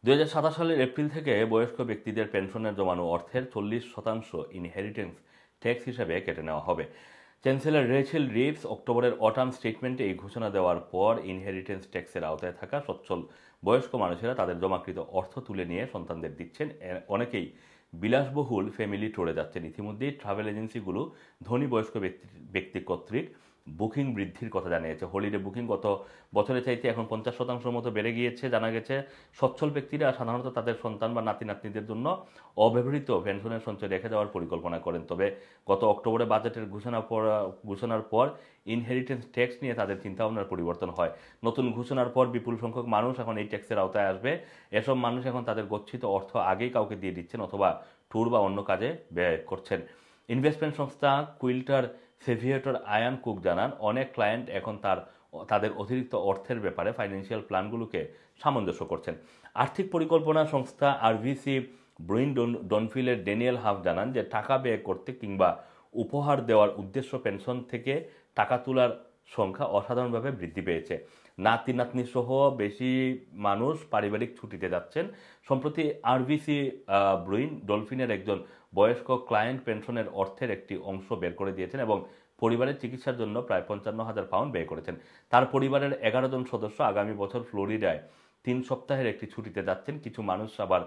২০২৭ সালের এপ্রিল থেকে বয়স্ক ব্যক্তিদের পেনশনের জমানো অর্থের 40% ইনহেরিটেন্স ট্যাক্স হিসেবে কেটে নেওয়া হবে। চ্যান্সেলর রেচেল রিভস অক্টোবরের অটাম স্টেটমেন্টে এই ঘোষণা দেওয়ার পর ইনহেরিটেন্স ট্যাক্সের আওতায় থাকা সচ্ছল বয়স্ক মানুষেরা তাদের জমাকৃত অর্থ তুলে নিয়ে সন্তানদের দিচ্ছেন। অনেকেই বিলাসবহুল ফ্যামিলি ট্যুরে যাচ্ছেন। ইতিমধ্যেই ট্রাভেল এজেন্সিগুলো ধনী বয়স্ক ব্যক্তি কর্তৃক বুকিং বৃদ্ধির কথা জানিয়েছে। হলিডে বুকিং গত বছরের চাইতে এখন 50% মতো বেড়ে গিয়েছে। জানা গেছে সচ্ছল ব্যক্তিরা সাধারণত তাদের সন্তান বা নাতি নাতনিদের জন্য অব্যবহৃত পেনশনের সঞ্চয় রেখে দেওয়ার পরিকল্পনা করেন। তবে গত অক্টোবরে বাজেটের ঘোষণার পর ইনহেরিটেন্স ট্যাক্স নিয়ে তাদের চিন্তাভাবনার পরিবর্তন হয়। নতুন ঘোষণার পর বিপুল সংখ্যক মানুষ এখন এই ট্যাক্সের আওতায় আসবে। এসব মানুষ এখন তাদের গচ্ছিত অর্থ আগেই কাউকে দিয়ে দিচ্ছেন অথবা ট্যুর বা অন্য কাজে ব্যয় করছেন। ইনভেস্টমেন্ট সংস্থা কুইল্টার সেভিয়েটর আয়ান কুক জানান, অনেক ক্লায়েন্ট এখন তাদের অতিরিক্ত অর্থের ব্যাপারে ফাইন্যান্সিয়াল প্ল্যানগুলোকে সামঞ্জস্য করছেন। আর্থিক পরিকল্পনা সংস্থা আরভিসি ব্রুইন ডনফিলের ড্যানিয়েল হাফ জানান যে টাকা ব্যয় করতে কিংবা উপহার দেওয়ার উদ্দেশ্য পেনশন থেকে টাকা তোলার সংখ্যা অসাধারণভাবে বৃদ্ধি পেয়েছে। নাতি নাতনি সহ বেশি মানুষ পারিবারিক ছুটিতে যাচ্ছেন। সম্প্রতি আরভিসি ব্রুইন ডলফিনের একজন বয়স্ক ক্লায়েন্ট পেনশনের অর্থের একটি অংশ বের করে দিয়েছেন এবং পরিবারের চিকিৎসার জন্য প্রায় 55,000 পাউন্ড ব্যয় করেছেন। তার পরিবারের 11 জন সদস্য আগামী বছর ফ্লোরিডায় 3 সপ্তাহের একটি ছুটিতে যাচ্ছেন। কিছু মানুষ আবার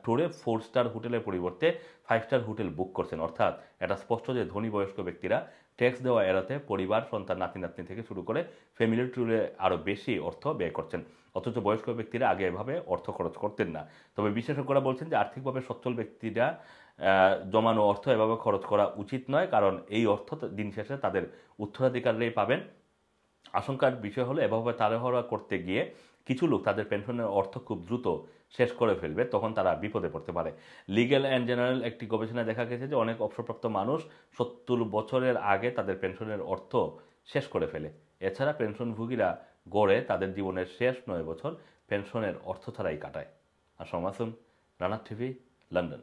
ট্যুরে 4 স্টার হোটেলের পরিবর্তে 5 স্টার হোটেল বুক করছেন। অর্থাৎ এটা স্পষ্ট যে ধনী বয়স্ক ব্যক্তিরা ট্যাক্স দেওয়া এড়াতে পরিবার, সন্তান, নাতি নাতনি থেকে শুরু করে ফ্যামিলি ট্যুরে আরও বেশি অর্থ ব্যয় করছেন। অথচ বয়স্ক ব্যক্তিরা আগে এভাবে অর্থ খরচ করতেন না। তবে বিশেষজ্ঞরা বলছেন যে আর্থিকভাবে সচ্ছল ব্যক্তিরা জমানো অর্থ এভাবে খরচ করা উচিত নয়, কারণ এই অর্থ দিন শেষে তাদের উত্তরাধিকারীরাই পাবেন। আশঙ্কার বিষয় হলো এভাবে তাড়াহুড়া করতে গিয়ে কিছু লোক তাদের পেনশনের অর্থ খুব দ্রুত শেষ করে ফেলবে, তখন তারা বিপদে পড়তে পারে। লিগ্যাল অ্যান্ড জেনারেল একটি গবেষণায় দেখা গেছে যে অনেক অবসরপ্রাপ্ত মানুষ 70 বছরের আগে তাদের পেনশনের অর্থ শেষ করে ফেলে। এছাড়া পেনশনভোগীরা গড়ে তাদের জীবনের শেষ 9 বছর পেনশনের অর্থ ছাড়াই কাটায়। আসসালামু আলাইকুম, রানা টিভি, লন্ডন।